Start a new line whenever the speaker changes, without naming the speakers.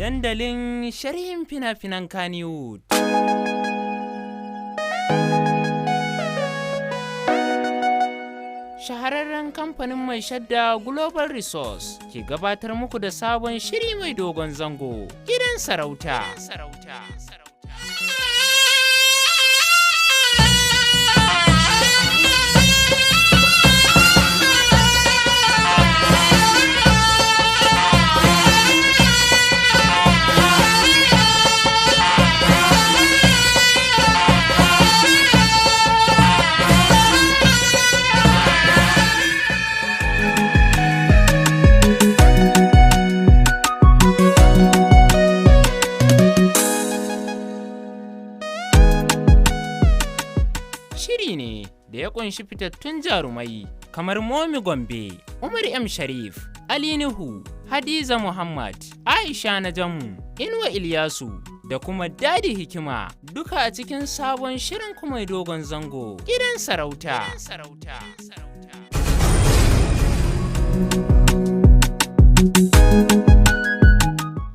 dandalin sharhin fina-finan Kannywood. Shahararren kamfanin mai shadda Global Resource ke gabatar muku da sabon shiri mai dogon zango, Gidan Sarauta. Shiri ne da ya kunshi fitattun jarumai kamar Momi Gombe, Umar M. Sharif, Ali Nuhu, Hadiza Muhammad, Aisha Najamu, Inuwa Ilyasu da kuma Dadi Hikima, duka a cikin sabon shirin mai dogon zango, Gidan Sarauta.